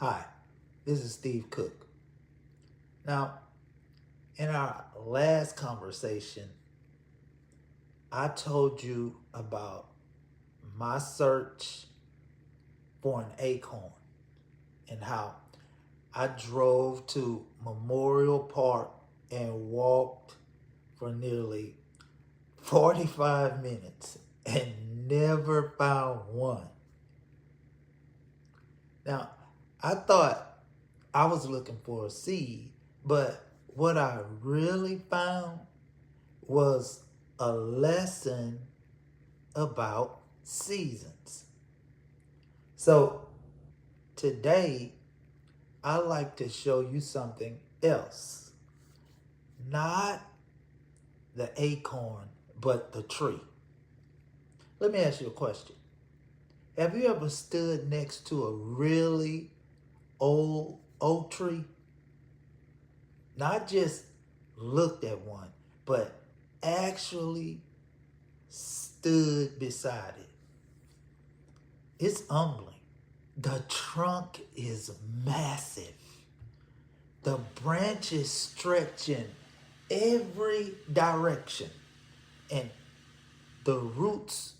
Hi, this is Steve Cook. Now, in our last conversation, I told you about my search for an acorn and how I drove to Memorial Park and walked for nearly 45 minutes and never found one. Now, I thought I was looking for a seed, but what I really found was a lesson about seasons. So today, I like to show you something else. Not the acorn, but the tree. Let me ask you a question. Have you ever stood next to a really old oak tree? Not just looked at one, but actually stood beside it. It's humbling. The trunk is massive. The branches stretch in every direction, and the roots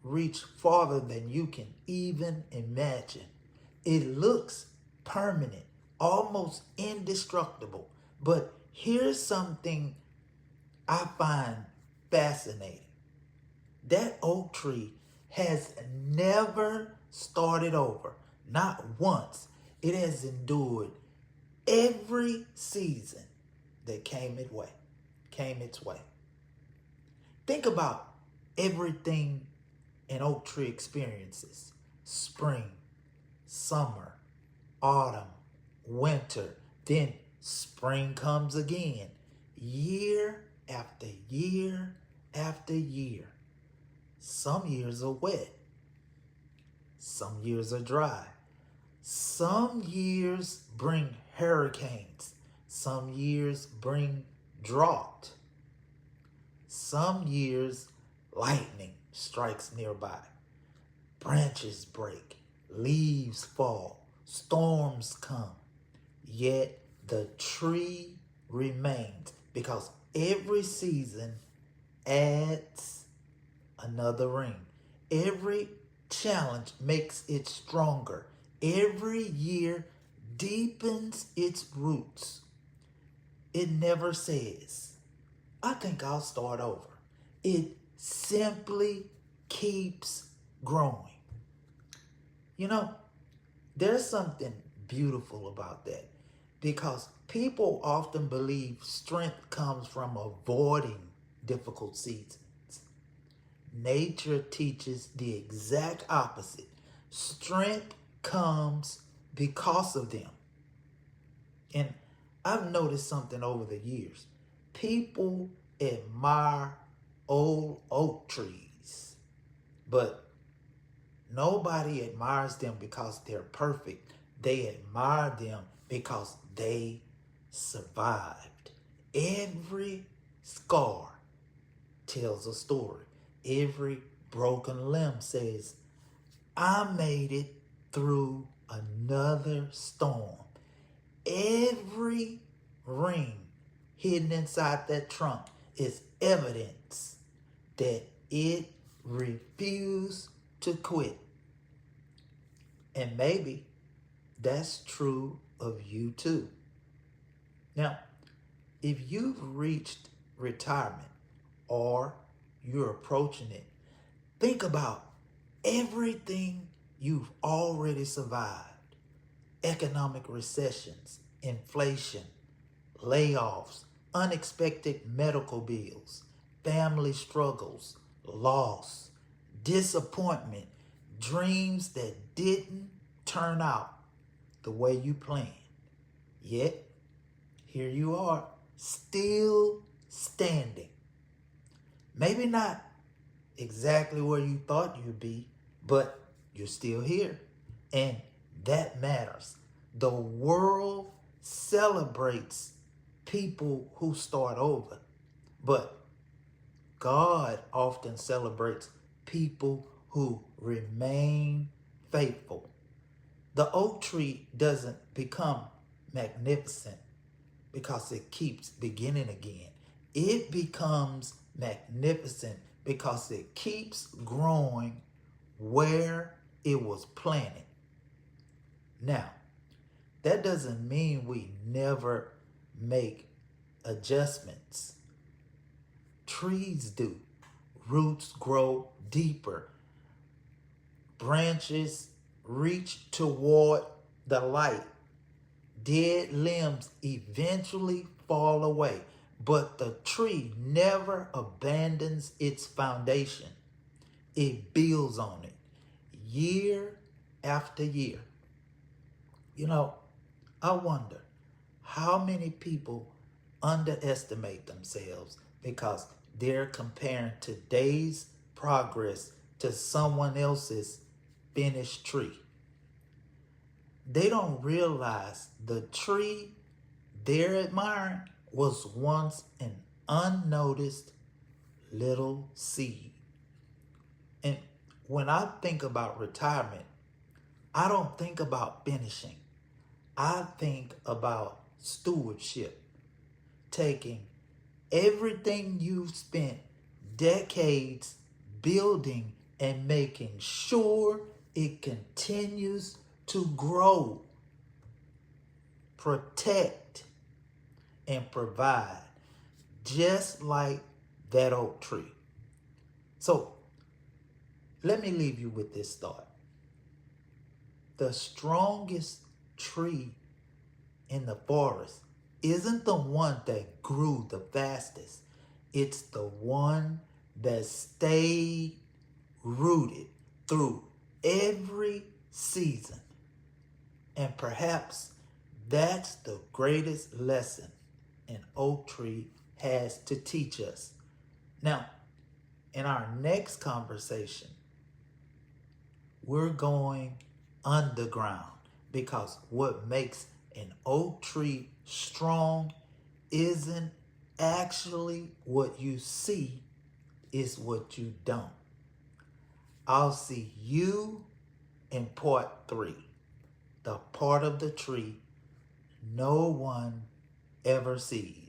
reach farther than you can even imagine. It looks permanent, almost indestructible. But here's something I find fascinating. That oak tree has never started over, not once. It has endured every season that came its way. Think about everything an oak tree experiences: spring, summer, autumn, winter, then spring comes again, year after year after year. Some years are wet, some years are dry. Some years bring hurricanes, some years bring drought. Some years lightning strikes nearby. Branches break, leaves fall, storms come. Yet the tree remains because every season adds another ring. Every challenge makes it stronger. Every year deepens its roots. It never says, I think I'll start over. It simply keeps growing. You know, there's something beautiful about that because people often believe strength comes from avoiding difficult seasons. Nature teaches the exact opposite. Strength comes because of them. And I've noticed something over the years. People admire old oak trees, but nobody admires them because they're perfect. They admire them because they survived. Every scar tells a story. Every broken limb says, I made it through another storm. Every ring hidden inside that trunk is evidence that it refused to quit. And maybe that's true of you too. Now, if you've reached retirement or you're approaching it, think about everything you've already survived: economic recessions, inflation, layoffs, unexpected medical bills, family struggles, loss, disappointment, dreams that didn't turn out the way you planned. Yet, here you are, still standing. Maybe not exactly where you thought you'd be, but you're still here. And that matters. The world celebrates people who start over, but God often celebrates people who remain faithful. The oak tree doesn't become magnificent because it keeps beginning again. It becomes magnificent because it keeps growing where it was planted. Now, that doesn't mean we never make adjustments. Trees do. Roots grow deeper. Branches reach toward the light. Dead limbs eventually fall away, but the tree never abandons its foundation. It builds on it year after year. You know, I wonder how many people underestimate themselves because they're comparing today's progress to someone else's finished tree. They don't realize the tree they're admiring was once an unnoticed little seed. And when I think about retirement, I don't think about finishing. I think about stewardship, taking everything you've spent decades building and making sure it continues to grow, protect, and provide, just like that oak tree. So let me leave you with this thought. The strongest tree in the forest isn't the one that grew the fastest. It's the one that stayed rooted through every season. And perhaps that's the greatest lesson an oak tree has to teach us. Now, in our next conversation, we're going underground because what makes an oak tree strong isn't actually what you see, it's what you don't. I'll see you in part 3, the part of the tree no one ever sees.